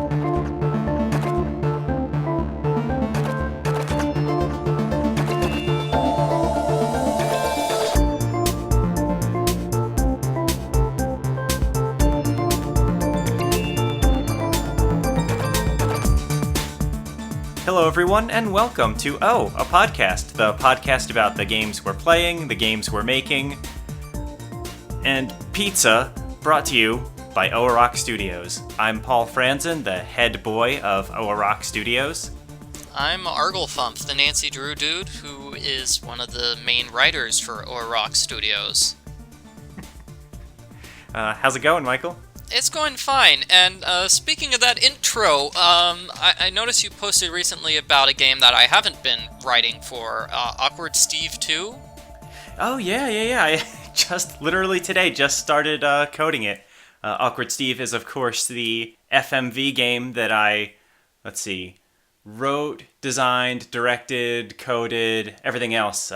Hello, everyone, and welcome to a podcast. The podcast about the games we're playing, the games we're making, and pizza brought to you by Rock Studios. I'm Paul Franzen, the head boy of Rock Studios. I'm Arglefump, the Nancy Drew dude, who is one of the main writers for Rock Studios. How's it going, Michael? It's going fine, and speaking of that intro, I noticed you posted recently about a game that I haven't been writing for, Awkward Steve 2? Oh, yeah, I just literally today just started coding it. Awkward Steve is, of course, the FMV game that I, wrote, designed, directed, coded, everything else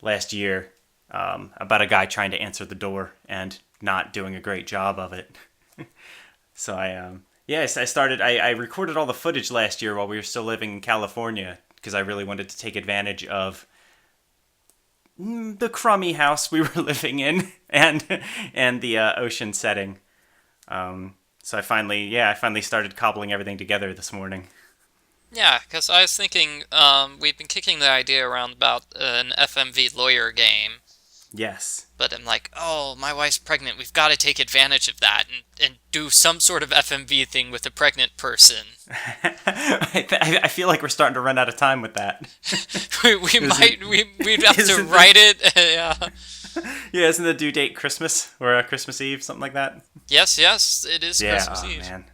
last year about a guy trying to answer the door and not doing a great job of it. So I recorded all the footage last year while we were still living in California because I really wanted to take advantage of the crummy house we were living in and the ocean setting. So I finally started cobbling everything together this morning. Yeah, because I was thinking, we've been kicking the idea around about an FMV lawyer game. Yes. But I'm like, oh, my wife's pregnant. We've got to take advantage of that and do some sort of FMV thing with a pregnant person. I feel like we're starting to run out of time with that. We'd have to write it. Yeah. Yeah, isn't the due date Christmas or Christmas Eve, something like that? Yes, it is Christmas Eve. Man.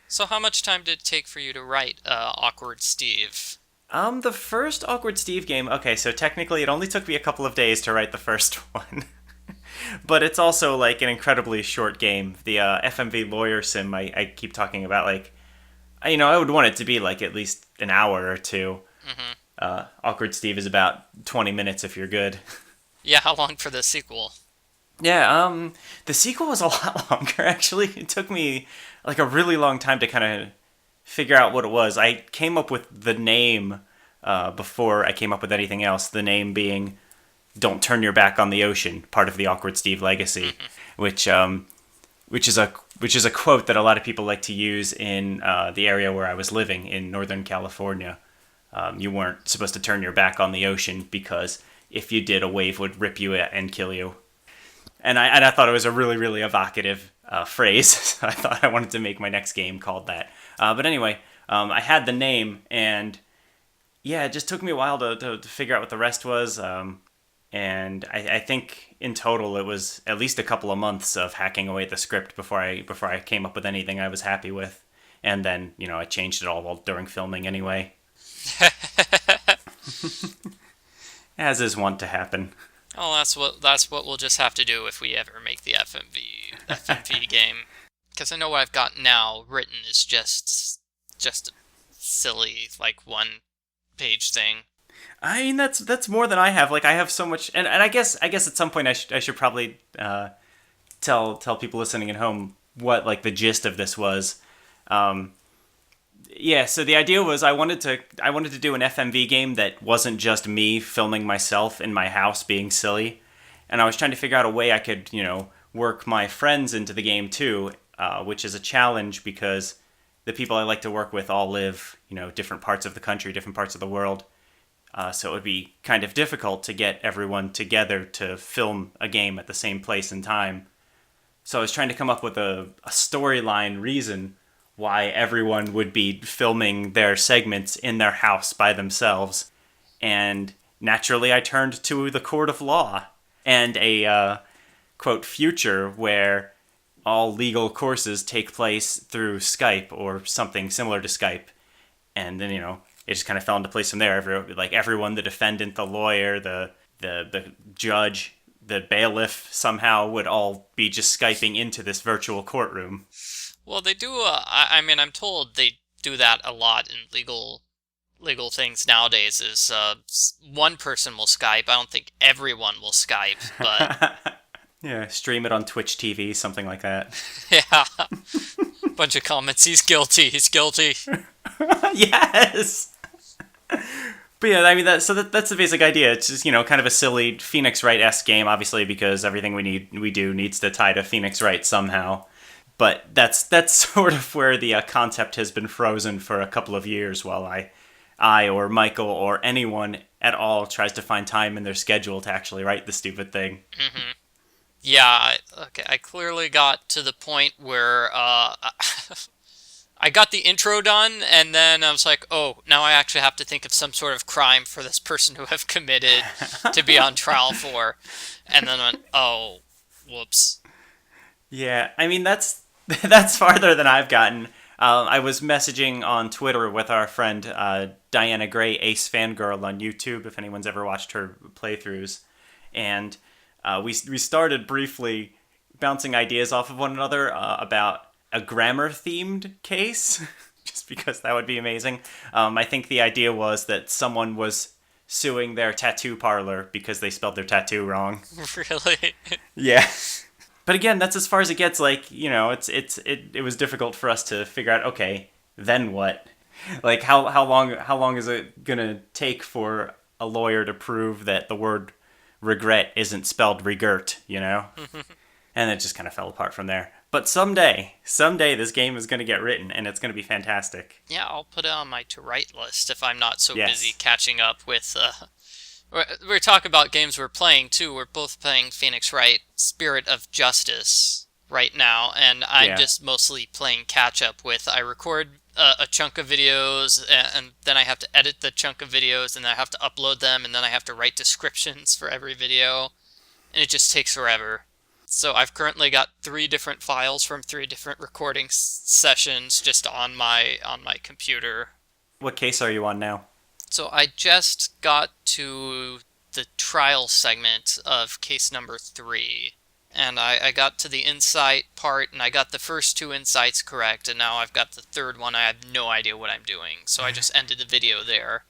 So how much time did it take for you to write Awkward Steve? The first Awkward Steve game, okay, so technically it only took me a couple of days to write the first one. But it's also, like, an incredibly short game. The FMV lawyer sim I keep talking about, I would want it to be, at least an hour or two. Mm-hmm. Awkward Steve is about 20 minutes if you're good. Yeah, how long for the sequel? Yeah, the sequel was a lot longer, actually. It took me, a really long time to kind of figure out what it was. I came up with the name before I came up with anything else. The name being "Don't Turn Your Back on the Ocean," part of the Awkward Steve legacy, which is a quote that a lot of people like to use in the area where I was living in Northern California. You weren't supposed to turn your back on the ocean because if you did, a wave would rip you and kill you. And I thought it was a really, really evocative phrase. I thought I wanted to make my next game called that. But anyway, I had the name, and yeah, it just took me a while to figure out what the rest was. And I think in total it was at least a couple of months of hacking away at the script before I came up with anything I was happy with. And then, I changed it all during filming anyway. As is wont to happen. Oh, that's what we'll just have to do if we ever make the FMV game. Because I know what I've got now written is just a silly, one-page thing. I mean, that's more than I have. I have so much, and I guess at some point I should probably tell people listening at home what the gist of this was. Yeah, so the idea was I wanted to do an FMV game that wasn't just me filming myself in my house being silly, and I was trying to figure out a way I could work my friends into the game too, which is a challenge because the people I like to work with all live different parts of the country, different parts of the world, so it would be kind of difficult to get everyone together to film a game at the same place and time. So I was trying to come up with a storyline reason why everyone would be filming their segments in their house by themselves. And naturally, I turned to the court of law and a, quote, future where all legal courses take place through Skype or something similar to Skype. And then, it just kind of fell into place from there. Everyone, the defendant, the lawyer, the judge, the bailiff, somehow would all be just Skyping into this virtual courtroom. Well, they do, I'm told they do that a lot in legal things nowadays, is one person will Skype. I don't think everyone will Skype, but... Yeah, stream it on Twitch TV, something like that. Yeah. Bunch of comments. He's guilty. He's guilty. Yes. But yeah, I mean that's the basic idea. It's just, kind of a silly Phoenix Wright-esque game, obviously, because everything we do needs to tie to Phoenix Wright somehow. But that's sort of where the concept has been frozen for a couple of years while I or Michael or anyone at all tries to find time in their schedule to actually write the stupid thing. Mm-hmm. Yeah, okay. I clearly got to the point where I got the intro done, and then I was like, oh, now I actually have to think of some sort of crime for this person who I've committed to be on trial for. And then I went, oh, whoops. Yeah, I mean, that's farther than I've gotten. I was messaging on Twitter with our friend Diana Gray, Ace Fangirl on YouTube, if anyone's ever watched her playthroughs. And we started briefly bouncing ideas off of one another about a grammar-themed case, just because that would be amazing. I think the idea was that someone was suing their tattoo parlor because they spelled their tattoo wrong. Really? Yeah. But again, that's as far as it gets. Like, it was difficult for us to figure out, okay, then what? Like, how long is it gonna take for a lawyer to prove that the word regret isn't spelled regret, And it just kind of fell apart from there. But someday this game is going to get written, and it's going to be fantastic. Yeah, I'll put it on my to-write list if I'm not so busy catching up with... We're talking about games we're playing, too. We're both playing Phoenix Wright Spirit of Justice right now, and I'm just mostly playing catch-up with... I record a chunk of videos, and then I have to edit the chunk of videos, and then I have to upload them, and then I have to write descriptions for every video, and it just takes forever. So I've currently got 3 different files from 3 different recording sessions just on my computer. What case are you on now? So I just got to the trial segment of case number 3. And I got to the insight part, and I got the first 2 insights correct, and now I've got the 3rd one. I have no idea what I'm doing, so I just ended the video there.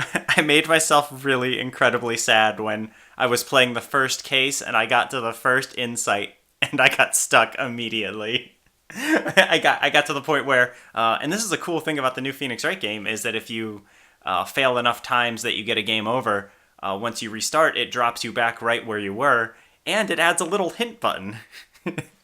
I made myself really incredibly sad when I was playing the first case and I got to the first insight and I got stuck immediately. I got to the point where, and this is a cool thing about the new Phoenix Wright game, is that if you fail enough times that you get a game over, once you restart, it drops you back right where you were, and it adds a little hint button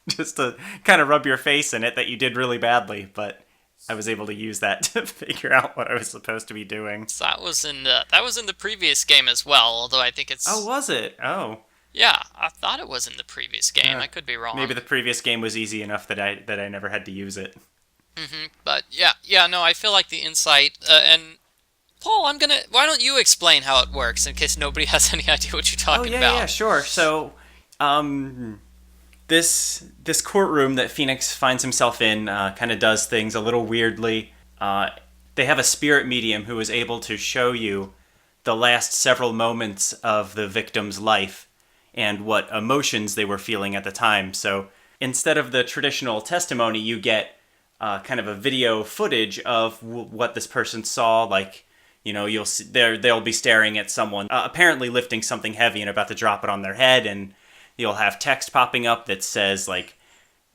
just to kind of rub your face in it that you did really badly, but I was able to use that to figure out what I was supposed to be doing. So that was in the previous game as well, although I think it's... Oh, was it? Oh. Yeah, I thought it was in the previous game. I could be wrong. Maybe the previous game was easy enough that I never had to use it. Mm-hmm. But yeah, no, I feel like the insight, and Paul, why don't you explain how it works in case nobody has any idea what you're talking about? Yeah, sure. So, this courtroom that Phoenix finds himself in kind of does things a little weirdly. They have a spirit medium who is able to show you the last several moments of the victim's life and what emotions they were feeling at the time. So instead of the traditional testimony, you get kind of a video footage of what this person saw. Like, you'll see they'll be staring at someone apparently lifting something heavy and about to drop it on their head, and you'll have text popping up that says, like,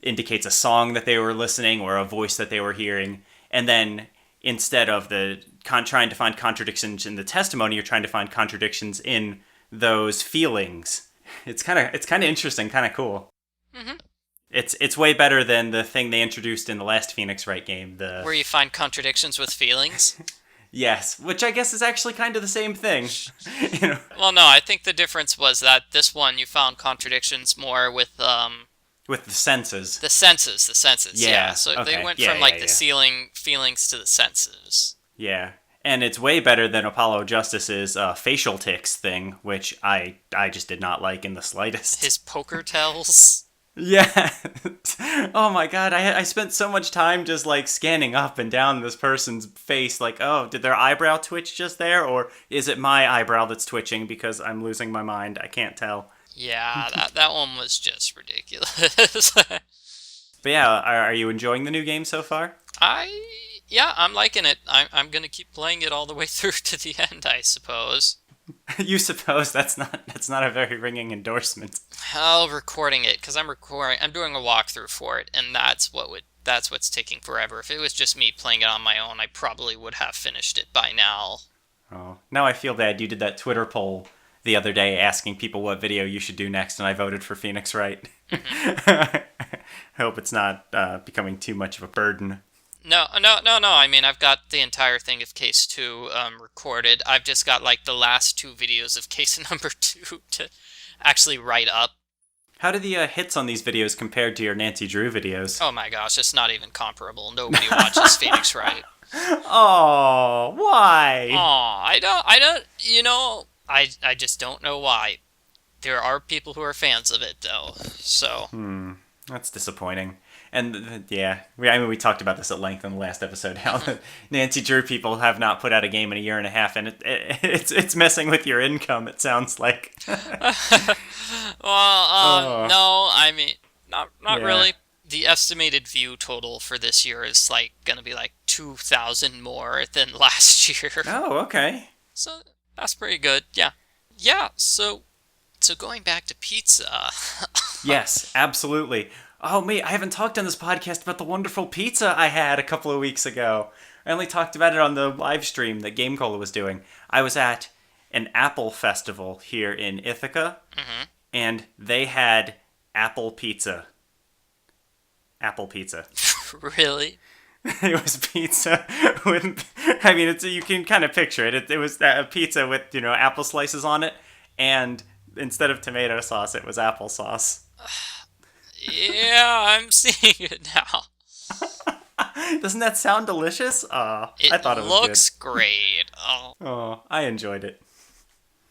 indicates a song that they were listening or a voice that they were hearing. And then instead of trying to find contradictions in the testimony, you're trying to find contradictions in those feelings. It's kind of interesting, kind of cool. Mm-hmm. It's way better than the thing they introduced in the last Phoenix Wright game. Where you find contradictions with feelings? Yes, which I guess is actually kind of the same thing. Well, no, I think the difference was that this one you found contradictions more with the senses. The senses. Yeah. So okay. They went from the ceiling feelings to the senses. Yeah. And it's way better than Apollo Justice's facial tics thing, which I just did not like in the slightest. His poker tells. Yeah. Oh my god, I spent so much time just scanning up and down this person's face, oh, did their eyebrow twitch just there, or is it my eyebrow that's twitching because I'm losing my mind? I can't tell. Yeah, that one was just ridiculous. But yeah, are you enjoying the new game so far? I'm liking it. I'm gonna keep playing it all the way through to the end, I suppose. You suppose that's not a very ringing endorsement. Oh, recording it, because I'm doing a walkthrough for it, and that's what's taking forever. If it was just me playing it on my own, I probably would have finished it by now. Oh, now I feel bad. You did that Twitter poll the other day asking people what video you should do next, and I voted for Phoenix Wright. I hope it's not becoming too much of a burden. No. I mean, I've got the entire thing of case 2 recorded. I've just got, like, the last 2 videos of case number 2 to actually write up. How do the hits on these videos compare to your Nancy Drew videos? Oh my gosh, it's not even comparable. Nobody watches Phoenix Wright. Oh, why? Aw, I don't, I just don't know why. There are people who are fans of it, though, so. That's disappointing. And yeah, we talked about this at length in the last episode. How the Nancy Drew people have not put out a game in a year and a half, and it's messing with your income. It sounds like. Well, no, I mean, not Yeah. really. The estimated view total for this year is like gonna be like 2,000 more than last year. Oh, okay. So that's pretty good. Yeah. Yeah. So going back to pizza. Yes, absolutely. Oh, mate, I haven't talked on this podcast about the wonderful pizza I had a couple of weeks ago. I only talked about it on the live stream that Game Cola was doing. I was at an Apple festival here in Ithaca, and they had apple pizza. Apple pizza. Really? It was pizza with, I mean, you can kind of picture it. It was a pizza with, apple slices on it, and instead of tomato sauce, it was applesauce. Yeah, I'm seeing it now. Doesn't that sound delicious? I thought it was looks great. Oh. Oh, I enjoyed it.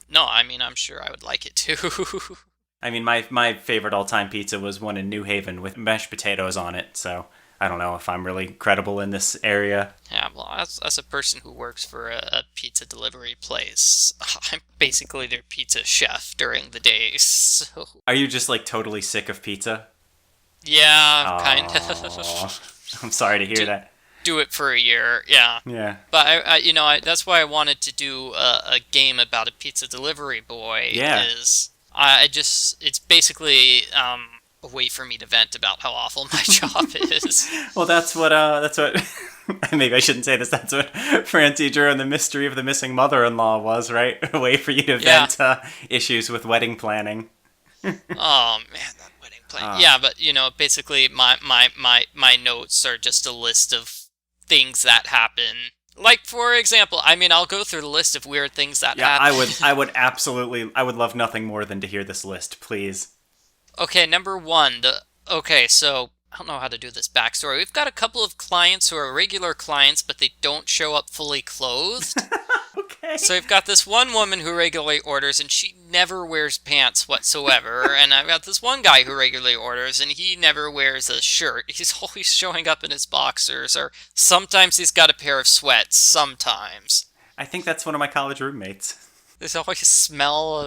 No, I mean, I'm sure I would like it too. I mean, my favorite all-time pizza was one in New Haven with mashed potatoes on it, so I don't know if I'm really credible in this area. Yeah, well, as a person who works for a pizza delivery place, I'm basically their pizza chef during the day, so. Are you just, like, totally sick of pizza? Yeah, kind of. I'm sorry to hear that. Do it for a year, yeah. Yeah. But, that's why I wanted to do a game about a pizza delivery boy. Yeah. It's basically a way for me to vent about how awful my job is. Well, that's what maybe I shouldn't say this. That's what Franzen Drew and the Mystery of the Missing Mother-in-Law was, right? A way for you to vent issues with wedding planning. Oh man, that wedding plan. Yeah, but basically my notes are just a list of things that happen. Like, for example, I mean, I'll go through the list of weird things that happen. I would love nothing more than to hear this list, please. Okay, number 1. So I don't know how to do this backstory. We've got a couple of clients who are regular clients, but they don't show up fully clothed. Okay. So we've got this one woman who regularly orders, and she never wears pants whatsoever. And I've got this one guy who regularly orders, and he never wears a shirt. He's always showing up in his boxers, or sometimes he's got a pair of sweats, sometimes. I think that's one of my college roommates. There's always smell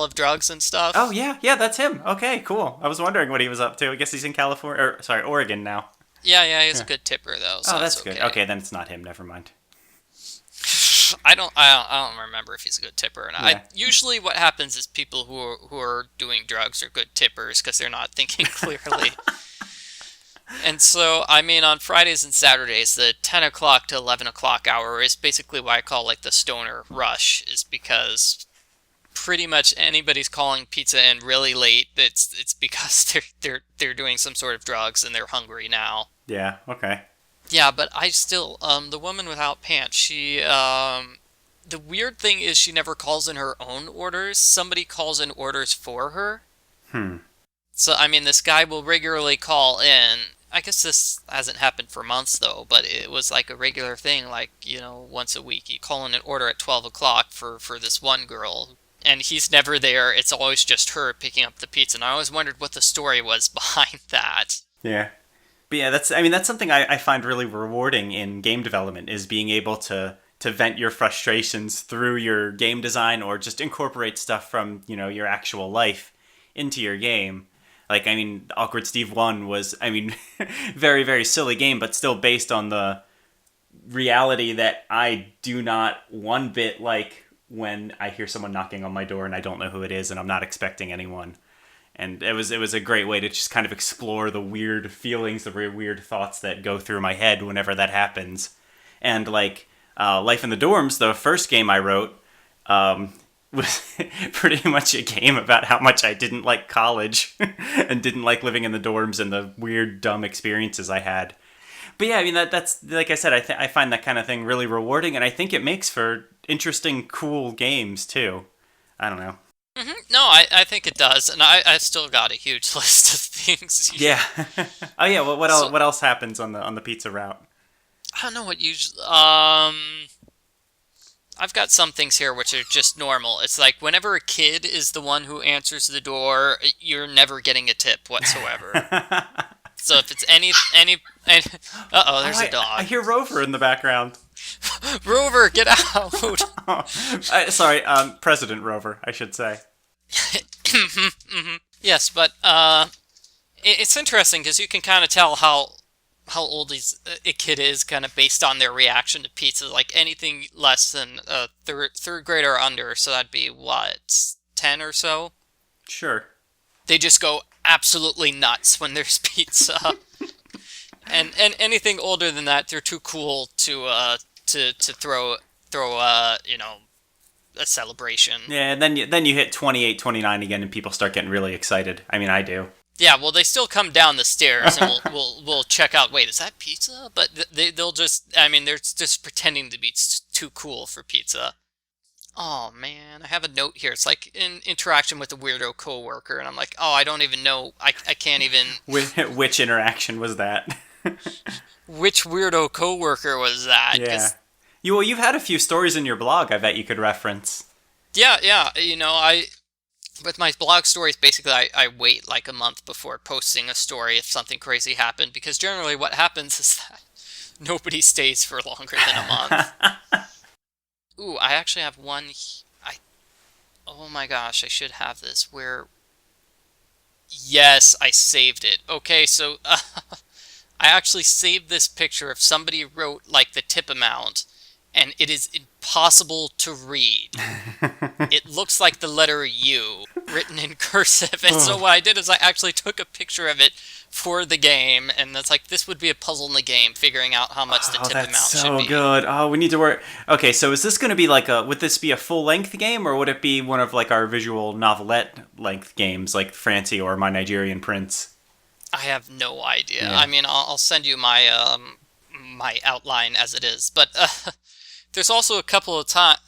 of drugs and stuff. Oh, yeah, that's him. Okay, cool. I was wondering what he was up to. I guess he's in Oregon now. Yeah, he's a good tipper, though. So that's okay. good. Okay, then it's not him. Never mind. I don't remember if he's a good tipper or not. Yeah. Usually what happens is people who are doing drugs are good tippers because they're not thinking clearly. And so, I mean, on Fridays and Saturdays, the 10 o'clock to 11 o'clock hour is basically what I call, like, the stoner rush, is because pretty much anybody's calling pizza in really late, it's because they're doing some sort of drugs and they're hungry now. Yeah, okay. Yeah, but I still, the woman without pants, she, the weird thing is she never calls in her own orders. Somebody calls in orders for her. So, I mean, this guy will regularly call in. I guess this hasn't happened for months, though, but it was like a regular thing, like, once a week. You call in an order at 12 o'clock for this one girl, and he's never there. It's always just her picking up the pizza, and I always wondered what the story was behind that. Yeah. But yeah, that's something I find really rewarding in game development, is being able to vent your frustrations through your game design, or just incorporate stuff from, your actual life into your game. Like, I mean, Awkward Steve 1 was, very, very silly game, but still based on the reality that I do not one bit like when I hear someone knocking on my door and I don't know who it is and I'm not expecting anyone. And it was a great way to just kind of explore the weird feelings, the weird thoughts that go through my head whenever that happens. And like Life in the Dorms, the first game I wrote, was pretty much a game about how much I didn't like college and didn't like living in the dorms and the weird, dumb experiences I had. But yeah, I mean, that's like I said, I find that kind of thing really rewarding, and I think it makes for interesting, cool games, too. I don't know. No, I think it does, and I still got a huge list of things. Yeah. Oh yeah. Well, what else happens on the pizza route? I don't know what usually. I've got some things here which are just normal. It's like whenever a kid is the one who answers the door, you're never getting a tip whatsoever. So if it's any uh-oh, there's a dog. I hear Rover in the background. Rover, get out! Sorry, President Rover, I should say. Yes, but it's interesting because you can kind of tell how old a kid is kind of based on their reaction to pizza. Like anything less than third grade or under, so that'd be what, 10 or so. Sure. They just go absolutely nuts when there's pizza, and anything older than that, they're too cool to throw a celebration. Yeah, and then you hit 28, 29 again, and people start getting really excited. I mean, I do. Yeah, well, they still come down the stairs, and we'll check out. Wait, is that pizza? But they'll just, I mean, they're just pretending to be too cool for pizza. Oh man, I have a note here. It's like in interaction with a weirdo coworker, and I'm like, oh, I don't even know. I can't even. Which interaction was that? Which weirdo coworker was that? Yeah. You've had a few stories in your blog, I bet you could reference. Yeah. You know, with my blog stories, basically, I wait like a month before posting a story if something crazy happened, because generally what happens is that nobody stays for longer than a month. Ooh, I actually have one. Oh my gosh, I should have this. Yes, I saved it. Okay, so I actually saved this picture of somebody wrote like the tip amount, and it is impossible to read. It looks like the letter U written in cursive, and so what I did is I actually took a picture of it for the game, and that's like, this would be a puzzle in the game, figuring out how much the tip amount should be. Oh, that's so good. Oh, we need to work. Okay, so is this going to be like would this be a full-length game, or would it be one of like our visual novelette-length games, like Franzen or My Nigerian Prince? I have no idea. Yeah. I mean, I'll send you my my outline as it is, but there's also a couple of times,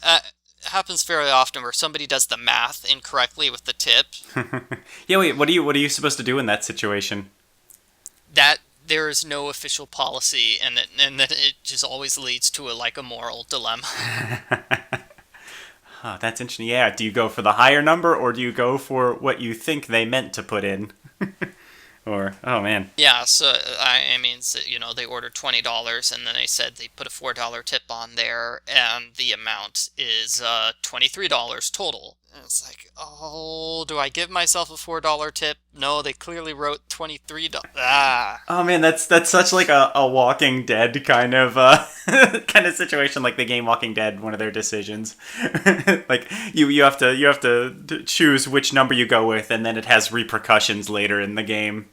happens fairly often, where somebody does the math incorrectly with the tip. Yeah, wait, what are you supposed to do in that situation? That there is no official policy, and that it just always leads to a moral dilemma. Huh, that's interesting. Yeah, do you go for the higher number, or do you go for what you think they meant to put in? Or, oh man. Yeah, so, I mean, so, you know, they ordered $20, and then they said they put a $4 tip on there, and the amount is $23 total. And it's like, oh, do I give myself a $4 tip? No, they clearly wrote $23. Ah. Oh man, that's such like a Walking Dead kind of kind of situation, like the game Walking Dead, one of their decisions. Like you have to choose which number you go with, and then it has repercussions later in the game.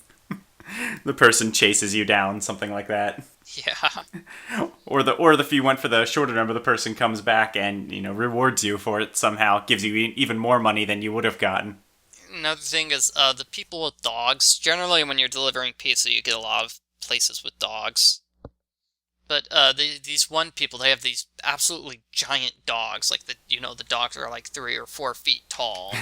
The person chases you down, something like that. Yeah. Or if you went for the shorter number, the person comes back and, you know, rewards you for it somehow, gives you even more money than you would have gotten. Another thing is the people with dogs. Generally, when you're delivering pizza, you get a lot of places with dogs. But these one people, they have these absolutely giant dogs. Like the dogs are like 3 or 4 feet tall.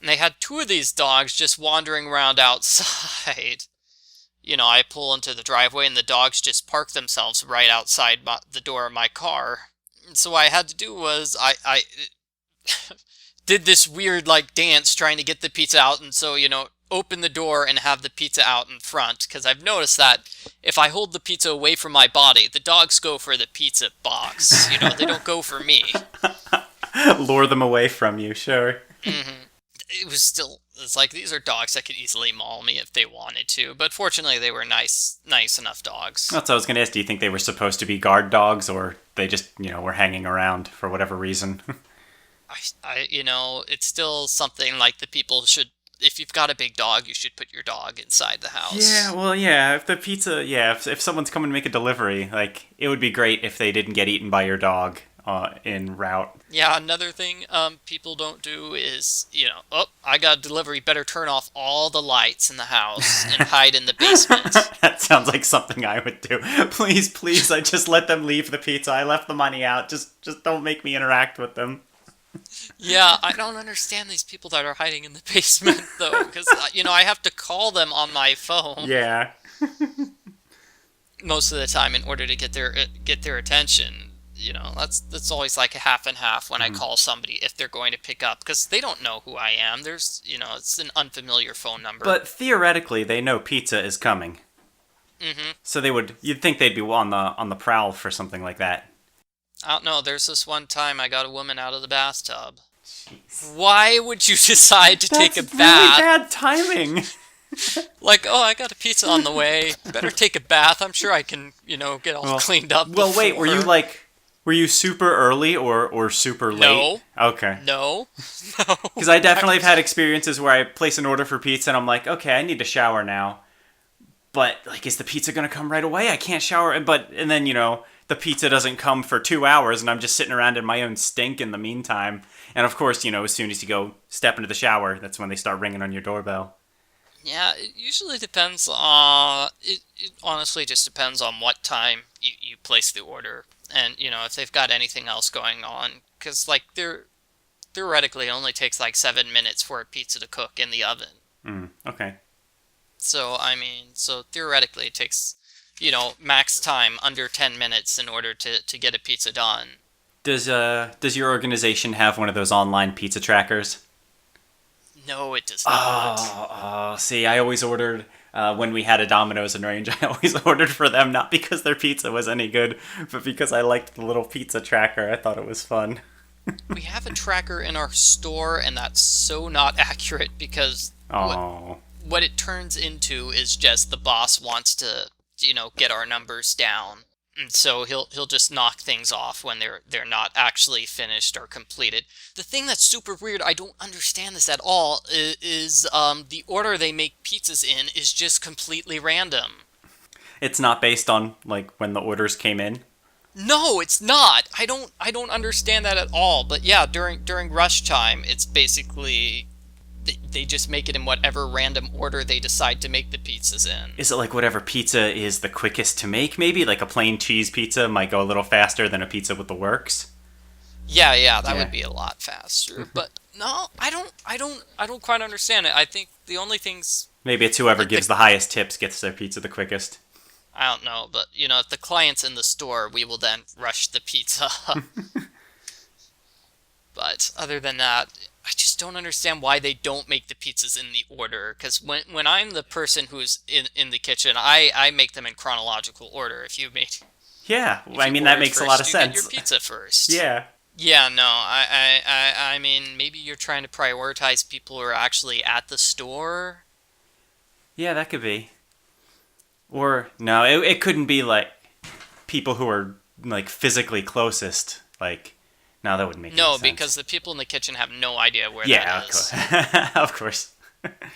And they had 2 of these dogs just wandering around outside. You know, I pull into the driveway and the dogs just park themselves right outside the door of my car. And so what I had to do was I did this weird dance trying to get the pizza out, and so, you know, open the door and have the pizza out in front, because I've noticed that if I hold the pizza away from my body, the dogs go for the pizza box. You know, they don't go for me. Lure them away from you, sure. Mm-hmm. It's like, these are dogs that could easily maul me if they wanted to, but fortunately they were nice enough dogs. That's what I was going to ask. Do you think they were supposed to be guard dogs, or they just were hanging around for whatever reason. It's still something like the people should. If you've got a big dog, you should put your dog inside the Yeah, house. well, yeah. If the pizza, yeah, if someone's coming to make a delivery, like it would be great if they didn't get eaten by your dog en route. Yeah, another thing people don't do is, oh, I got a delivery, better turn off all the lights in the house and hide in the basement. That sounds like something I would do. Please, please, I just let them leave the pizza. I left the money out. Just don't make me interact with them. Yeah, I don't understand these people that are hiding in the basement, though, because, I have to call them on my phone Yeah. most of the time in order to get their attention. That's always like a half and half when I call somebody if they're going to pick up, because they don't know who I am. It's an unfamiliar phone number. But theoretically, they know pizza is coming. Mm-hmm. So you'd think they'd be on the prowl for something like that. I don't know. There's this one time I got a woman out of the bathtub. Jeez. Why would you decide to take a That's bath? really bad timing. Like, oh, I got a pizza on the way. Better take a bath. I'm sure I can, get all cleaned up. Well, wait. before. Were you super early or super late? No. Okay. No. No. Because I definitely have had experiences where I place an order for pizza and I'm like, okay, I need to shower now. But like, is the pizza gonna come right away? I can't shower. And then the pizza doesn't come for 2 hours, and I'm just sitting around in my own stink in the meantime. And of course, as soon as you go step into the shower, that's when they start ringing on your doorbell. Yeah, it usually depends. It honestly just depends on what time you place the order, and if they've got anything else going on. Because like theoretically, it only takes like 7 minutes for a pizza to cook in the oven. Okay. So so theoretically, it takes max time under 10 minutes in order to get a pizza done. Does your organization have one of those online pizza trackers? No, it does not. See, I always ordered when we had a Domino's in range. I always ordered for them, not because their pizza was any good, but because I liked the little pizza tracker. I thought it was fun. We have a tracker in our store, and that's so not accurate because Oh. what it turns into is just the boss wants to, get our numbers down. And so he'll just knock things off when they're not actually finished or completed. The thing that's super weird, I don't understand this at all, is the order they make pizzas in is just completely random. It's not based on like when the orders came in. No, it's not. I don't understand that at all. But yeah, during rush time, it's basically they just make it in whatever random order they decide to make the pizzas in. Is it like whatever pizza is the quickest to make? Maybe like a plain cheese pizza might go a little faster than a pizza with the works. Yeah, that would be a lot faster. But no, I don't quite understand it. I think the only things Maybe it's whoever like gives the highest tips gets their pizza the quickest. I don't know, but if the client's in the store, we will then rush the pizza. But other than that, I just don't understand why they don't make the pizzas in the order. Because when I'm the person who's in the kitchen, I make them in chronological order. If Yeah, if I you mean that ordered makes a first, lot of you sense. get your pizza first. Yeah. Yeah, no, I mean, maybe you're trying to prioritize people who are actually at the store. Yeah, that could be. Or no, it couldn't be like people who are like physically closest. Like, no, that wouldn't make any No, sense. because the people in the kitchen have no idea where Yeah, that is. of course.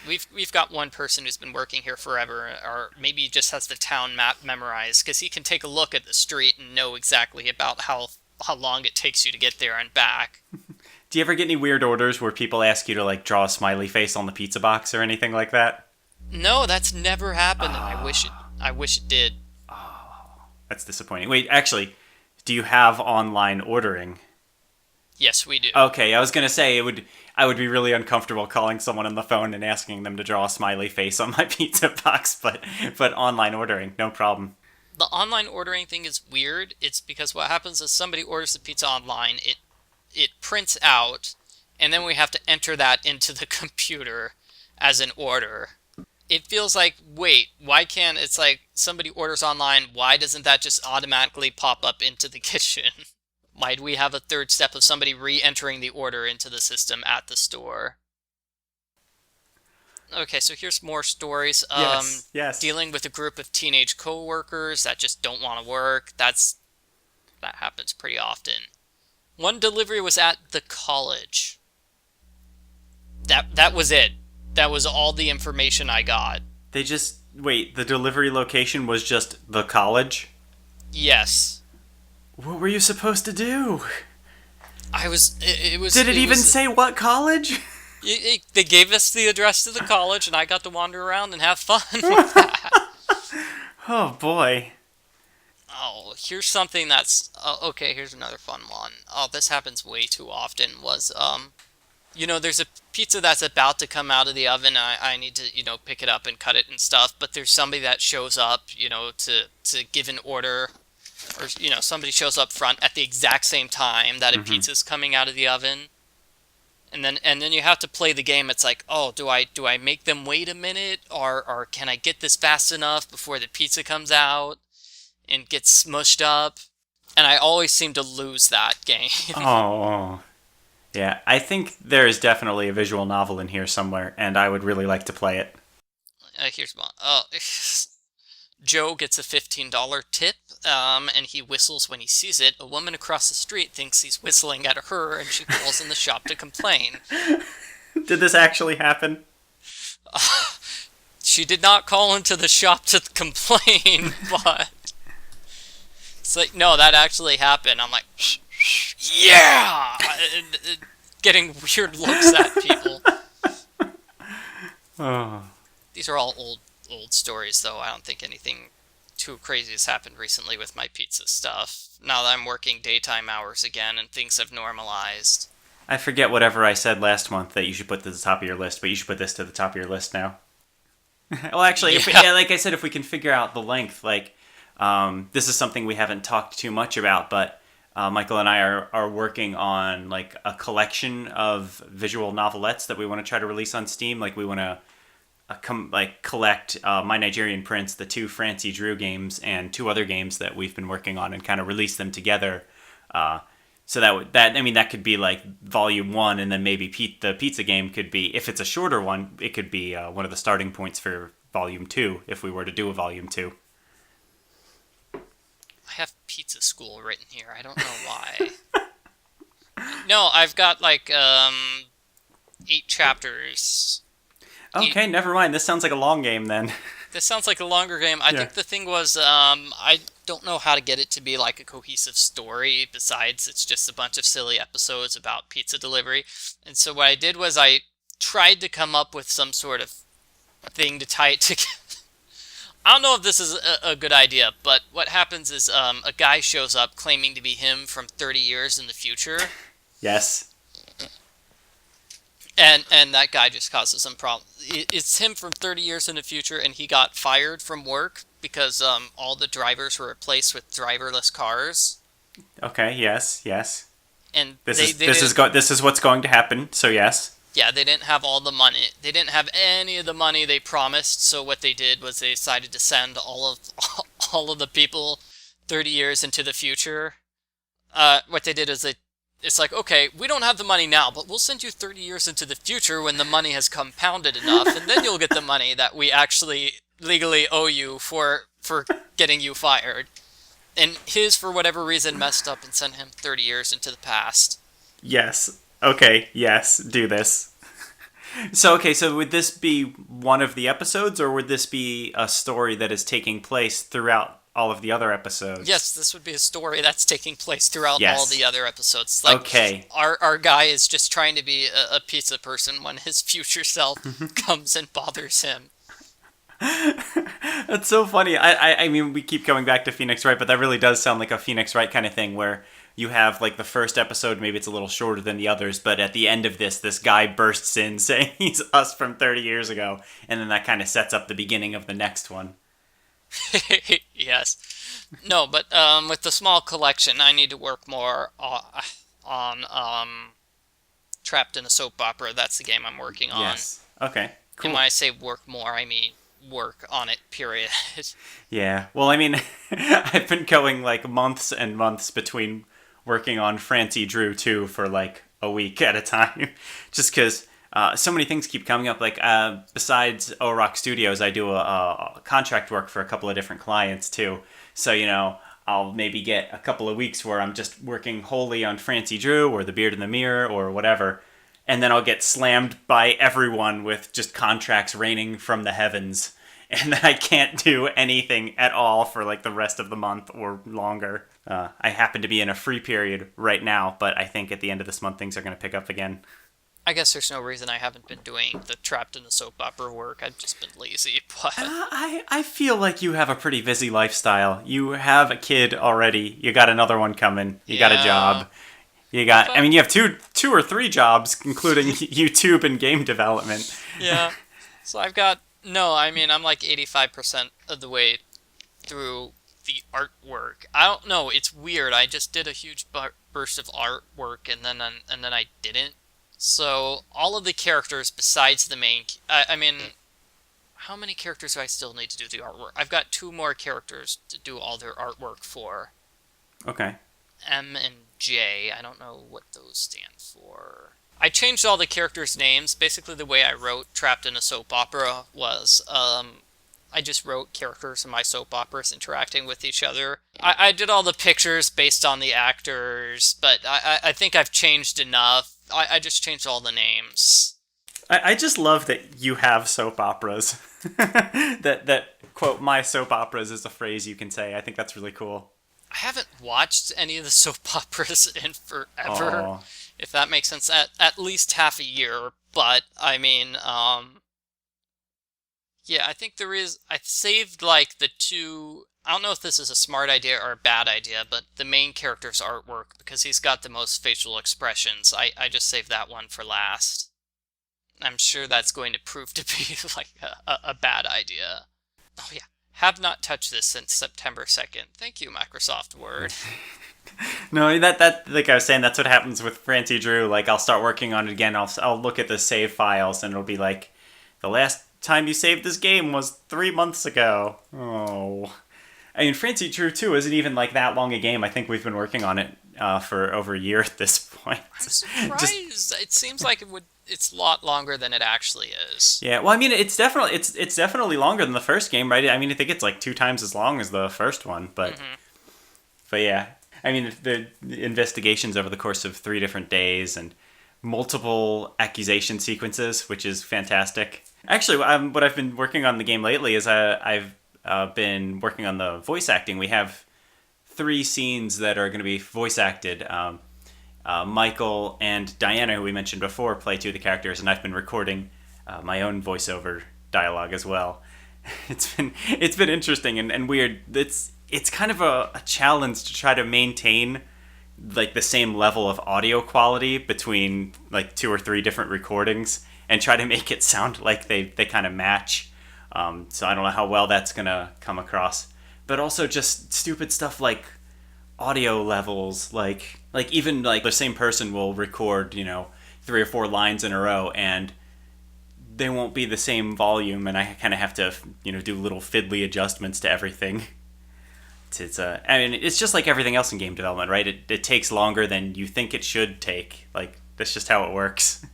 We've got one person who's been working here forever, or maybe he just has the town map memorized, because he can take a look at the street and know exactly about how long it takes you to get there and back. Do you ever get any weird orders where people ask you to like draw a smiley face on the pizza box or anything like that? No, that's never happened, and I wish it did. That's disappointing. Wait, actually, do you have online ordering? Yes, we do. Okay, I was gonna say I would be really uncomfortable calling someone on the phone and asking them to draw a smiley face on my pizza box, but online ordering, no problem. The online ordering thing is weird. It's because what happens is somebody orders the pizza online, it prints out, and then we have to enter that into the computer as an order. It feels like, wait, why can't, it's like somebody orders online, why doesn't that just automatically pop up into the kitchen? Why do we have a third step of somebody re-entering the order into the system at the store? Okay, so here's more stories. Yes. Dealing with a group of teenage co-workers that just don't want to work. That's That happens pretty often. One delivery was at the college. That was it. That was all the information I got. Wait, the delivery location was just the college? Yes. What were you supposed to do? Did it even say what college? They gave us the address to the college, and I got to wander around and have fun with that. Oh, boy. Oh, here's something that's... okay, here's another fun one. Oh, this happens way too often, was, there's a pizza that's about to come out of the oven, and I need to, pick it up and cut it and stuff, but there's somebody that shows up, to give an order, or, somebody shows up front at the exact same time that a pizza's coming out of the oven. And then you have to play the game. It's like, oh, do I make them wait a minute, or can I get this fast enough before the pizza comes out and gets smushed up? And I always seem to lose that game. Oh, yeah. I think there is definitely a visual novel in here somewhere, and I would really like to play it. Here's one. Joe gets a $15 tip, and he whistles when he sees it. A woman across the street thinks he's whistling at her, and she calls in the shop to complain. Did this actually happen? She did not call into the shop to complain, but... It's like, no, that actually happened. I'm like, yeah! Getting weird looks at people. Oh. These are all old stories, though. I don't think anything too crazy has happened recently with my pizza stuff. Now that I'm working daytime hours again and things have normalized. I forget whatever I said last month that you should put to the top of your list, but you should put this to the top of your list now. Well, actually, like I said, if we can figure out the length, this is something we haven't talked too much about, but Michael and I are working on like a collection of visual novelettes that we want to try to release on Steam. Like we want to collect My Nigerian Prince, the 2 Francie Drew games, and 2 other games that we've been working on, and kind of release them together. So that could be like volume 1, and then maybe the pizza game could be, if it's a shorter one, it could be one of the starting points for volume 2, if we were to do a volume 2. I have pizza school written here. I don't know why. No, I've got 8 chapters. Okay, never mind. This sounds like a long game then. This sounds like a longer game. I think the thing was, I don't know how to get it to be like a cohesive story, besides it's just a bunch of silly episodes about pizza delivery. And so what I did was I tried to come up with some sort of thing to tie it together. I don't know if this is a good idea, but what happens is a guy shows up claiming to be him from 30 years in the future. Yes. And that guy just causes some problems. It's him from 30 years in the future, and he got fired from work because all the drivers were replaced with driverless cars. Okay. Yes. And this is what's going to happen. So yes. Yeah, they didn't have all the money. They didn't have any of the money they promised. So what they did was they decided to send all of the people 30 years into the future. What they did is it's like, okay, we don't have the money now, but we'll send you 30 years into the future when the money has compounded enough, and then you'll get the money that we actually legally owe you for getting you fired. And his, for whatever reason, messed up and sent him 30 years into the past. Yes. Okay, yes, do this. So would this be one of the episodes, or would this be a story that is taking place throughout all of the other episodes? Yes, this would be a story that's taking place throughout all the other episodes. Like, okay. Our guy is just trying to be a pizza person when his future self comes and bothers him. That's so funny. I mean, we keep going back to Phoenix Wright, but that really does sound like a Phoenix Wright kind of thing, where you have like the first episode, maybe it's a little shorter than the others, but at the end of this guy bursts in saying he's us from 30 years ago, and then that kind of sets up the beginning of the next one. Yes. No, but with the small collection, I need to work more on Trapped in a Soap Opera. That's the game I'm working on. Yes. Okay. Cool. And when I say work more, I mean work on it, period. Yeah. Well, I mean, I've been going like months and months between working on Francie Drew 2 for like a week at a time, just because so many things keep coming up. Like besides O-Rock Studios, I do a contract work for a couple of different clients too. So I'll maybe get a couple of weeks where I'm just working wholly on Francie Drew or The Beard in the Mirror or whatever, and then I'll get slammed by everyone with just contracts raining from the heavens, and then I can't do anything at all for like the rest of the month or longer. I happen to be in a free period right now, but I think at the end of this month things are going to pick up again. I guess there's no reason I haven't been doing the trapped in the soap opera work. I've just been lazy, but... I feel like you have a pretty busy lifestyle. You have a kid already. You got another one coming. You got a job. You have two or three jobs, including YouTube and game development. Yeah. So I'm like 85% of the way through the artwork. I don't know, it's weird. I just did a huge burst of artwork and then I didn't. So, all of the characters besides the main... how many characters do I still need to do the artwork? I've got 2 more characters to do all their artwork for. Okay. M and J. I don't know what those stand for. I changed all the characters' names. Basically, the way I wrote Trapped in a Soap Opera was... I just wrote characters in my soap operas interacting with each other. I did all the pictures based on the actors, but I think I've changed enough. I just changed all the names. I just love that you have soap operas. that quote, my soap operas is a phrase you can say. I think that's really cool. I haven't watched any of the soap operas in forever, if that makes sense. At least half a year, but yeah, I think there is... I saved, like, the 2... I don't know if this is a smart idea or a bad idea, but the main character's artwork, because he's got the most facial expressions, I just saved that one for last. I'm sure that's going to prove to be, like, a bad idea. Oh, yeah. Have not touched this since September 2nd. Thank you, Microsoft Word. No, that like I was saying, that's what happens with Francie Drew. Like, I'll start working on it again, I'll look at the save files, and it'll be like, the last time you saved this game was 3 months ago. Oh. I mean, Francie Drew 2 isn't even like that long a game. I think we've been working on it for over a year at this point. I'm surprised. It seems like it's a lot longer than it actually is. Yeah, well, I mean, it's definitely longer than the first game, right? I mean, I think it's like 2 times as long as the first one, but yeah. I mean, the investigations over the course of 3 different days and multiple accusation sequences, which is fantastic. Actually, what I've been working on in the game lately is I've been working on the voice acting. We have 3 scenes that are going to be voice acted. Michael and Diana, who we mentioned before, play 2 of the characters, and I've been recording my own voiceover dialogue as well. It's been interesting and weird. It's kind of a challenge to try to maintain like the same level of audio quality between like 2 or 3 different recordings and try to make it sound like they kind of match. So I don't know how well that's gonna come across, but also just stupid stuff like audio levels, like even like the same person will record 3 or 4 lines in a row and they won't be the same volume, and I kind of have to do little fiddly adjustments to everything. It's just like everything else in game development, right? It takes longer than you think it should take. Like, that's just how it works.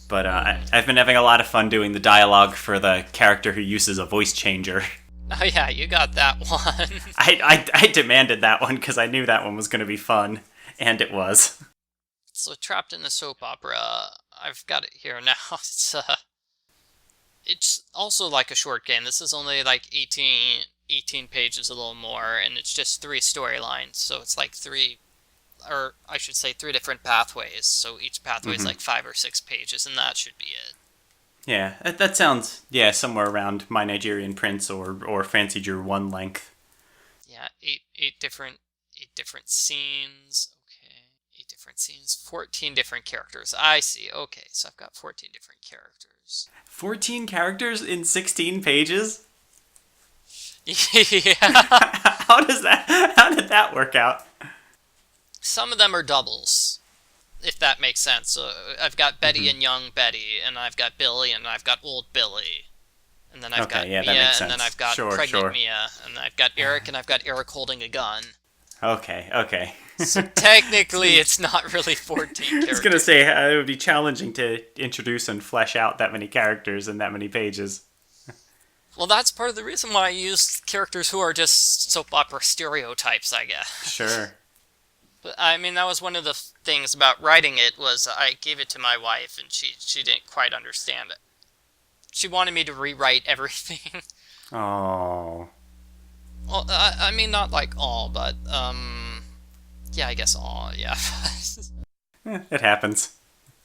But I've been having a lot of fun doing the dialogue for the character who uses a voice changer. Oh yeah, you got that one. I demanded that one because I knew that one was going to be fun, and it was. So Trapped in the Soap Opera, I've got it here now. It's also like a short game. This is only like 18 pages, a little more, and it's just 3 storylines, so it's like 3 different pathways, so each pathway is like 5 or 6 pages, and that should be it. Yeah, that sounds, somewhere around My Nigerian Prince or Fancy Drew 1 length. Yeah, 8 different scenes, okay, 8 different scenes, 14 different characters, I see, okay, so I've got 14 different characters. 14 characters in 16 pages? Yeah. How did that work out? Some of them are doubles, if that makes sense. So I've got Betty and young Betty, and I've got Billy, and I've got old Billy. And then I've got Mia, and then I've got pregnant Mia, and then I've got Eric, and I've got Eric holding a gun. Okay. So technically, it's not really 14 characters. I was going to say, it would be challenging to introduce and flesh out that many characters in that many pages. Well, that's part of the reason why I use characters who are just soap opera stereotypes, I guess. Sure. But I mean, that was one of the things about writing it was I gave it to my wife, and she didn't quite understand it. She wanted me to rewrite everything. Oh. Well, I mean, not like all, but yeah, I guess all, yeah. It happens.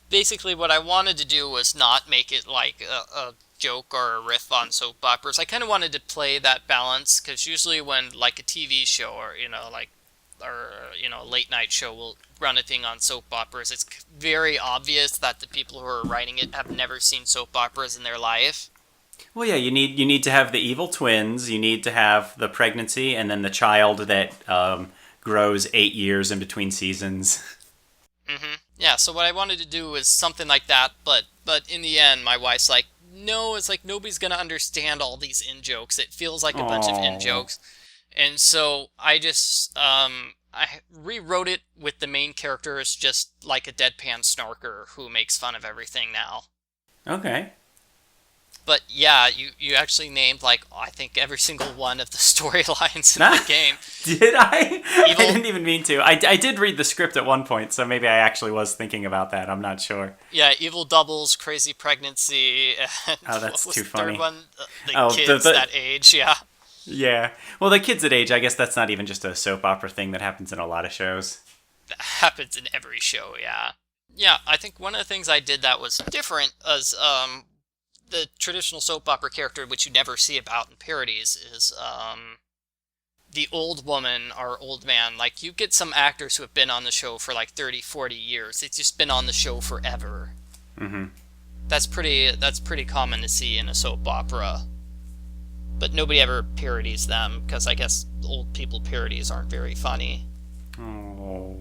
Basically, what I wanted to do was not make it like a joke or a riff on soap operas. I kind of wanted to play that balance, because usually when like a TV show or a late night show will run a thing on soap operas, it's very obvious that the people who are writing it have never seen soap operas in their life. Well, yeah, you need to have the evil twins. You need to have the pregnancy, and then the child that grows 8 years in between seasons. Yeah, so what I wanted to do was something like that, but in the end, my wife's like, no, it's like nobody's gonna understand all these in-jokes. It feels like a bunch of in-jokes. And so I just, I rewrote it with the main character as just like a deadpan snarker who makes fun of everything now. Okay. But yeah, you actually named, like, I think every single one of the storylines in the game. Did I? I didn't even mean to. I did read the script at one point, so maybe I actually was thinking about that. I'm not sure. Yeah, evil doubles, crazy pregnancy, and that's what was too the funny. third one? The kids that age, yeah. Yeah. Well, the kids that age, I guess that's not even just a soap opera thing that happens in a lot of shows. That happens in every show, yeah. Yeah, I think one of the things I did that was different was, the traditional soap opera character, which you never see about in parodies, is the old woman or old man. Like, you get some actors who have been on the show for like 30, 40 years. It's just been on the show forever. Mm-hmm. That's pretty common to see in a soap opera. But nobody ever parodies them, because I guess old people parodies aren't very funny. Oh.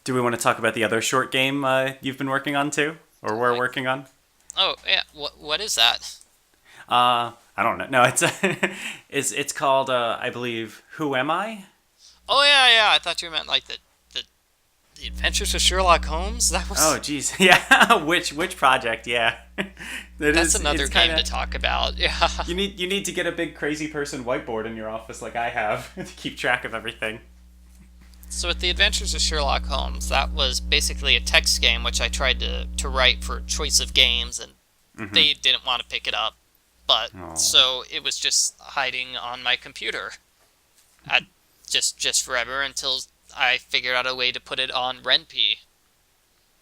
Do we want to talk about the other short game you've been working on too? Or we're working on? Oh, yeah. What is that? I don't know. No, it's called I believe Who Am I? Oh yeah. I thought you meant like the Adventures of Sherlock Holmes. That was. Oh geez, yeah. which project? Yeah. That's another game to talk about. Yeah. You need to get a big crazy person whiteboard in your office like I have to keep track of everything. So with the Adventures of Sherlock Holmes, that was basically a text game which I tried to write for Choice of Games, and they didn't want to pick it up. But so it was just hiding on my computer at just forever until I figured out a way to put it on Ren'py.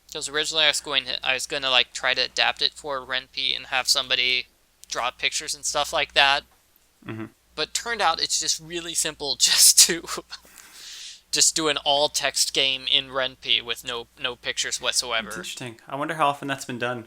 Because originally I was going to like try to adapt it for Ren'py and have somebody draw pictures and stuff like that. Mm-hmm. But turned out it's just really simple just to just do an all-text game in Ren'py with no pictures whatsoever. That's interesting. I wonder how often that's been done.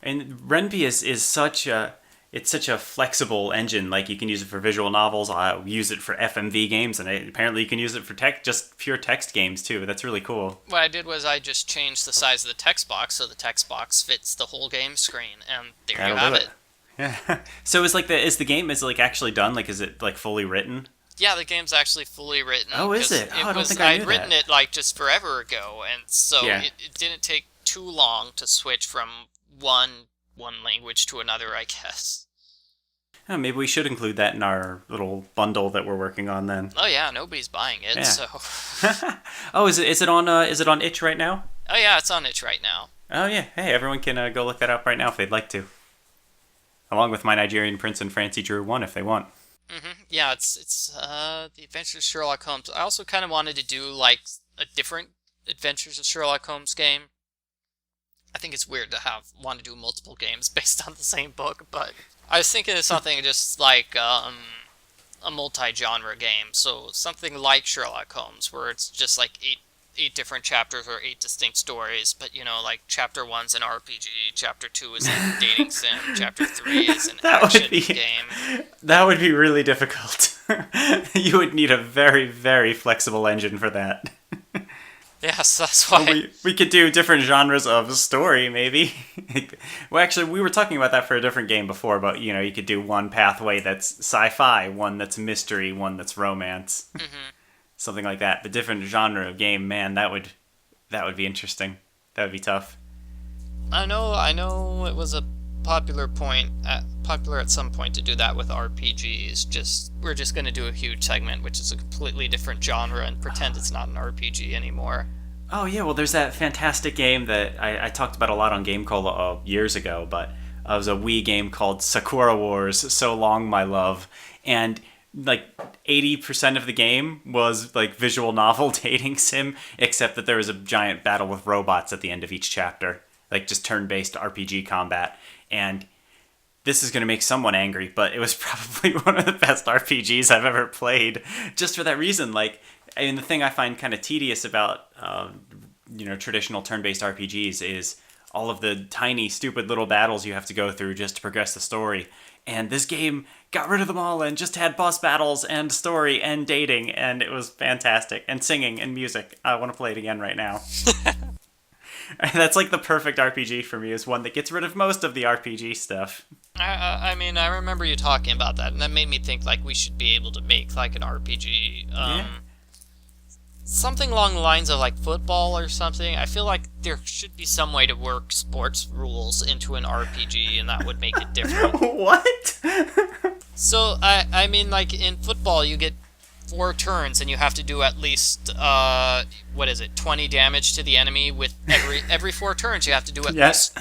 And Ren'py is such a flexible engine. Like, you can use it for visual novels. I'll use it for FMV games, and apparently you can use it for just pure text games too. That's really cool. What I did was I just changed the size of the text box so the text box fits the whole game screen, and there you have it. Yeah. So is the game actually done? Like, is it like fully written? Yeah, the game's actually fully written. Oh, is it? Oh, I don't think I knew that. I'd written it like just forever ago, and so Yeah. it didn't take too long to switch from one language to another, I guess. Oh, maybe we should include that in our little bundle that we're working on then. Oh yeah, nobody's buying it, Yeah. so. Oh, is it on itch right now? Oh yeah, it's on itch right now. Oh yeah. Hey, everyone can go look that up right now if they'd like to. Along with My Nigerian Prince and Francie Drew 1 if they want. Yeah, it's the Adventures of Sherlock Holmes. I also kind of wanted to do like a different Adventures of Sherlock Holmes game. I think it's weird to want to do multiple games based on the same book, but I was thinking of something just like a multi-genre game. So something like Sherlock Holmes, where it's just like eight different chapters or 8 distinct stories, but like chapter 1's an RPG, chapter 2 is a dating sim, chapter 3 is an action game. That would be really difficult. You would need a very, very flexible engine for that. Yes, that's why. Well, we could do different genres of story, maybe. Well, actually, we were talking about that for a different game before, but you could do one pathway that's sci-fi, one that's mystery, one that's romance. Something like that. The different genre of game, man, that would be interesting. That would be tough. I know it was a popular at some point to do that with RPGs. We're just going to do a huge segment, which is a completely different genre, and pretend it's not an RPG anymore. Oh yeah, well there's that fantastic game that I talked about a lot on Game Cola years ago, but it was a Wii game called Sakura Wars, So Long My Love, and like 80% of the game was like visual novel dating sim, except that there was a giant battle with robots at the end of each chapter, like just turn-based RPG combat. And this is going to make someone angry, but it was probably one of the best RPGs I've ever played, just for that reason. Like, I mean, the thing I find kind of tedious about traditional turn-based RPGs is all of the tiny, stupid little battles you have to go through just to progress the story. And this game got rid of them all and just had boss battles and story and dating, and it was fantastic. And singing and music. I want to play it again right now. That's like the perfect RPG for me, is one that gets rid of most of the RPG stuff. I mean, I remember you talking about that, and that made me think like we should be able to make like an RPG. Something along the lines of like football or something. I feel like there should be some way to work sports rules into an RPG, and that would make it different. What? So, I mean, like in football, you get 4 turns, and you have to do at least 20 damage to the enemy with every 4 turns. You have to do at least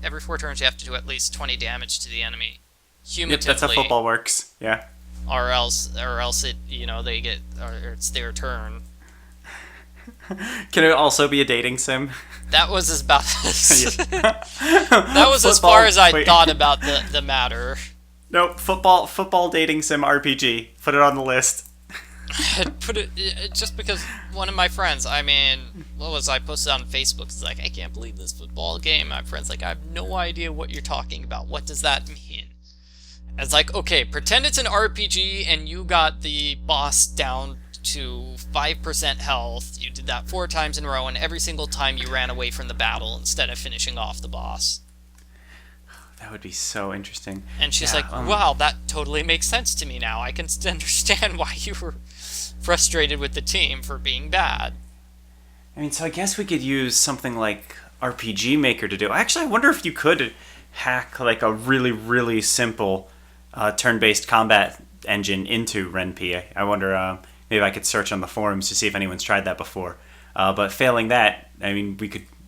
every 4 turns. You have to do at least 20 damage to the enemy. Cumulatively. Yep, that's how football works. Yeah. Or else it they get, or it's their turn. Can it also be a dating sim? That was about that was as far as I thought about the matter. Nope, football dating sim RPG. Put it on the list. Put it just because one of my friends, I posted on Facebook. It's like, I can't believe this football game. My friend's like, I have no idea what you're talking about. What does that mean? It's like, okay, pretend it's an RPG and you got the boss down to 5% health. You did that 4 times in a row, and every single time you ran away from the battle instead of finishing off the boss. That would be so interesting. And she's like, wow, that totally makes sense to me now. I can understand why you were frustrated with the team for being bad. I mean, so I guess we could use something like RPG Maker to do. Actually, I wonder if you could hack like a really, really simple turn-based combat engine into Ren'py. I wonder, maybe I could search on the forums to see if anyone's tried that before. But failing that, I mean,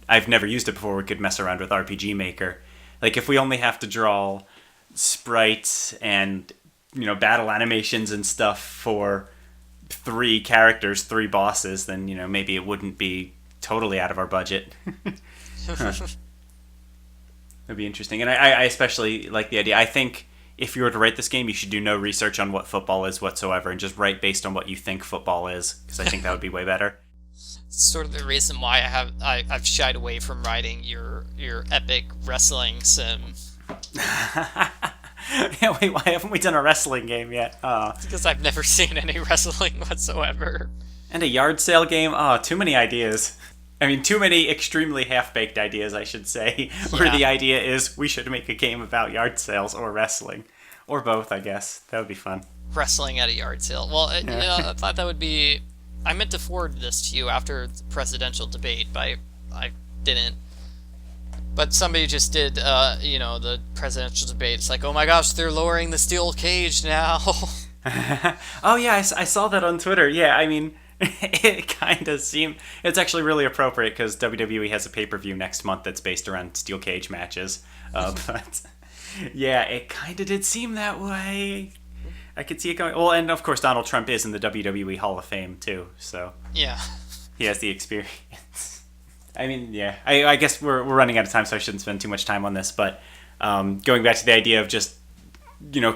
I've never used it before. We could mess around with RPG Maker. Like, if we only have to draw sprites and, battle animations and stuff for 3 characters, 3 bosses, then, maybe it wouldn't be totally out of our budget. That'd be interesting. And I especially like the idea. I think if you were to write this game, you should do no research on what football is whatsoever and just write based on what you think football is, because I think that would be way better. Sort of the reason why I've shied away from writing your epic wrestling sim. Yeah, wait, why haven't we done a wrestling game yet? It's because I've never seen any wrestling whatsoever. And a yard sale game? Too many ideas. I mean, too many extremely half-baked ideas, I should say, where the idea is we should make a game about yard sales or wrestling. Or both, I guess. That would be fun. Wrestling at a yard sale. Well, I thought that would be... I meant to forward this to you after the presidential debate, but I didn't. But somebody just did, the presidential debate. It's like, oh my gosh, they're lowering the steel cage now. Oh yeah, I saw that on Twitter. Yeah, I mean... It kind of seemed... It's actually really appropriate because WWE has a pay-per-view next month that's based around steel cage matches. But yeah, it kind of did seem that way. I could see it going... Well, and of course Donald Trump is in the WWE Hall of Fame too, so... Yeah. He has the experience. I mean, yeah. I guess we're running out of time, so I shouldn't spend too much time on this, but going back to the idea of just...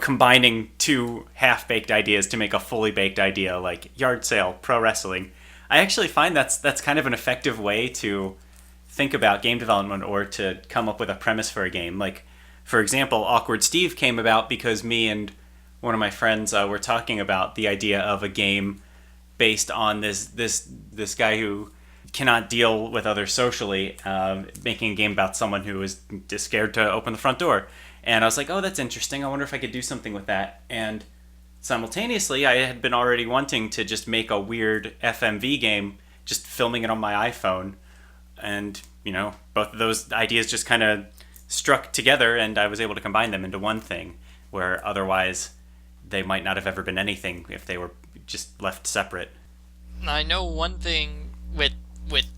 combining 2 half-baked ideas to make a fully baked idea, like yard sale, pro wrestling. I actually find that's kind of an effective way to think about game development or to come up with a premise for a game. Like, for example, Awkward Steve came about because me and one of my friends were talking about the idea of a game based on this guy who cannot deal with others socially, making a game about someone who is just scared to open the front door. And I was like, oh, that's interesting. I wonder if I could do something with that. And simultaneously, I had been already wanting to just make a weird FMV game, just filming it on my iPhone. And, both of those ideas just kind of struck together, and I was able to combine them into one thing, where otherwise they might not have ever been anything if they were just left separate. I know one thing with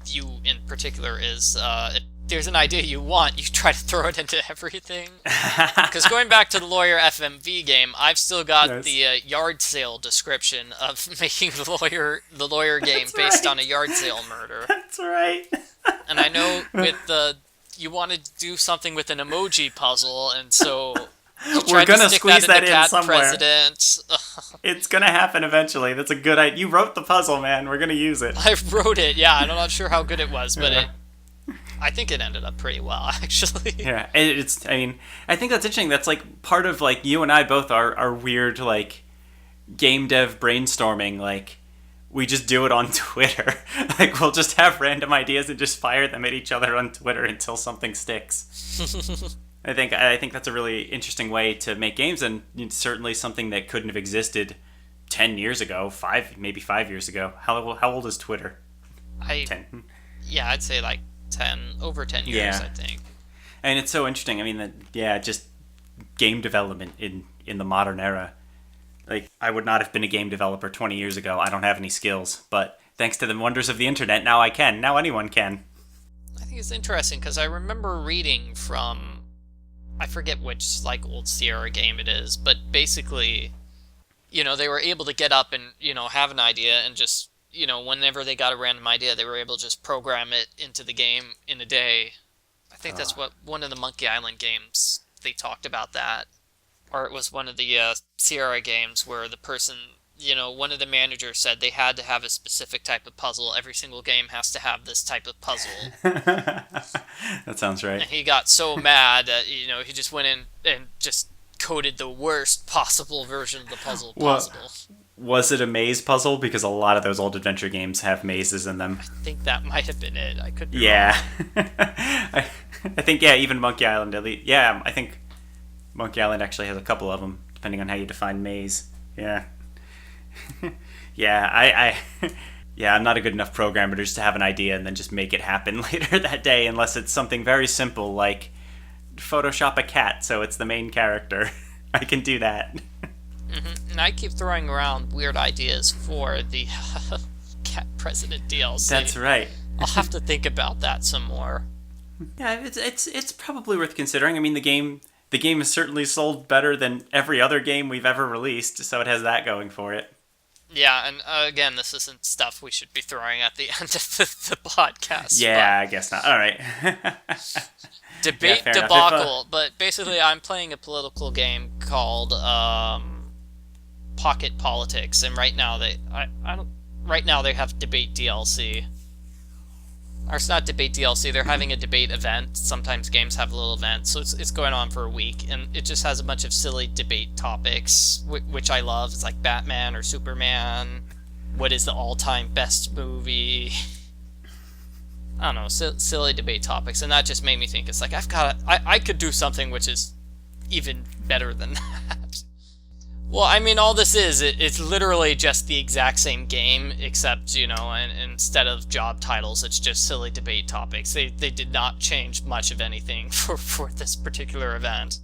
you in particular is if there's an idea you want, you try to throw it into everything. Because going back to the Lawyer FMV game, I've still got Nice. the yard sale description of making the lawyer game based on a yard sale murder. That's right. And I know you wanted to do something with an emoji puzzle, and so you We're tried gonna to stick squeeze that that into in Cat somewhere. President. It's gonna happen eventually. That's a good idea. You wrote the puzzle, man. We're gonna use it. I wrote it, yeah. I'm not sure how good it was, but Yeah. I think it ended up pretty well, actually. Yeah, it's. I mean, I think that's interesting. That's like part of like you and I both are weird like game dev brainstorming. Like we just do it on Twitter. Like we'll just have random ideas and just fire them at each other on Twitter until something sticks. I think that's a really interesting way to make games, and it's certainly something that couldn't have existed 10 years ago, maybe 5 years ago. How old is Twitter? 10. Yeah, I'd say like over 10 years, Yeah. I think. And it's so interesting. I mean, just game development in the modern era. Like, I would not have been a game developer 20 years ago. I don't have any skills, but thanks to the wonders of the internet, now I can. Now anyone can. I think it's interesting because I remember reading from, I forget which like old Sierra game it is, but basically, they were able to get up and, have an idea and just, whenever they got a random idea, they were able to just program it into the game in a day. I think that's what one of the Monkey Island games, they talked about that. Or it was one of the Sierra games where the person, one of the managers said they had to have a specific type of puzzle. Every single game has to have this type of puzzle. That sounds right. And he got so mad that, he just went in and just coded the worst possible version of the puzzle possible. Was it a maze puzzle? Because a lot of those old adventure games have mazes in them. I think that might have been it. I could be Yeah. wrong. I think, yeah, even Monkey Island, at least. Yeah, I think Monkey Island actually has a couple of them, depending on how you define maze. Yeah. Yeah, yeah, I'm not a good enough programmer just to have an idea and then just make it happen later that day, unless it's something very simple like Photoshop a cat so it's the main character. I can do that. Mm-hmm. And I keep throwing around weird ideas for the Cat President DLC. That's right. I'll have to think about that some more. Yeah, it's probably worth considering. I mean, the game has certainly sold better than every other game we've ever released, so it has that going for it. Yeah, and again, this isn't stuff we should be throwing at the end of the podcast. Yeah, I guess not. All right. Debate fair enough. debacle, but basically I'm playing a political game called Pocket Politics, and right now they have debate DLC. Or it's not debate DLC, they're having a debate event. Sometimes games have a little event, so it's going on for a week, and it just has a bunch of silly debate topics, which I love. It's like Batman or Superman. What is the all-time best movie? I don't know, silly debate topics, and that just made me think, it's like, I could do something which is even better than that. Well, I mean, all this it's literally just the exact same game, except, and instead of job titles, it's just silly debate topics. They did not change much of anything for this particular event.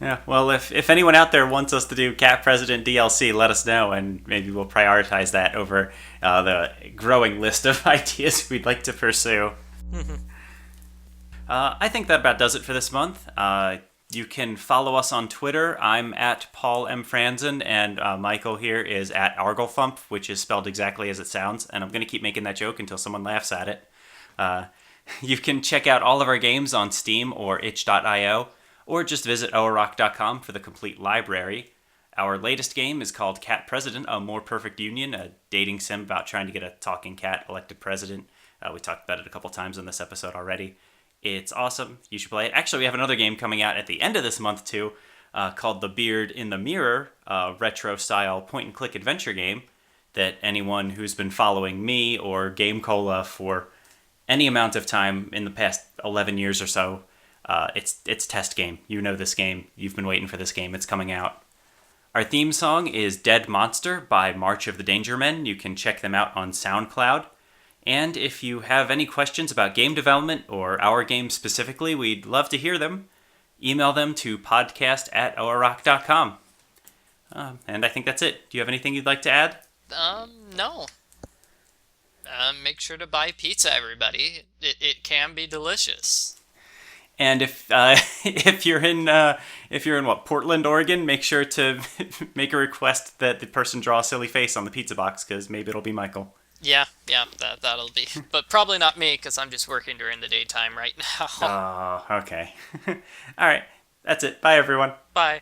Yeah, well, if anyone out there wants us to do Cat President DLC, let us know, and maybe we'll prioritize that over the growing list of ideas we'd like to pursue. I think that about does it for this month. You can follow us on Twitter. I'm at Paul M. Franzen, and Michael here is at Arglethump, which is spelled exactly as it sounds, and I'm going to keep making that joke until someone laughs at it. You can check out all of our games on Steam or itch.io, or just visit oarock.com for the complete library. Our latest game is called Cat President, A More Perfect Union, a dating sim about trying to get a talking cat elected president. We talked about it a couple times in this episode already. It's awesome. You should play it. Actually, we have another game coming out at the end of this month, too, called The Beard in the Mirror, a retro-style point-and-click adventure game that anyone who's been following me or Game Cola for any amount of time in the past 11 years or so, it's test game. You know this game. You've been waiting for this game. It's coming out. Our theme song is Dead Monster by March of the Danger Men. You can check them out on SoundCloud. And if you have any questions about game development or our game specifically, we'd love to hear them. Email them to podcast@ourrock.com. And I think that's it. Do you have anything you'd like to add? No. Make sure to buy pizza, everybody. It can be delicious. And if you're in Portland, Oregon, make sure to make a request that the person draw a silly face on the pizza box, because maybe it'll be Michael. Yeah, that'll be. But probably not me, because I'm just working during the daytime right now. Oh, okay. All right, that's it. Bye, everyone. Bye.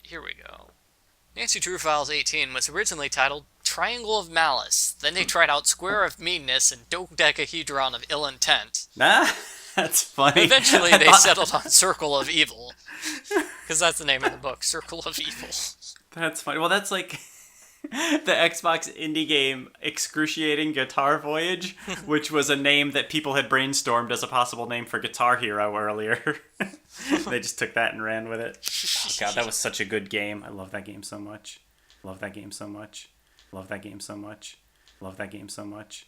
Here we go. Nancy True Files 18 was originally titled Triangle of Malice. Then they tried out Square of Meanness and Dodecahedron of Ill Intent. That's funny. Eventually they settled on Circle of Evil. Because that's the name of the book, Circle of Evil. That's funny. Well, that's like the Xbox indie game Excruciating Guitar Voyage, which was a name that people had brainstormed as a possible name for Guitar Hero earlier. They just took that and ran with it. Oh, God, that was such a good game. I love that game so much. Love that game so much. Love that game so much. Love that game so much.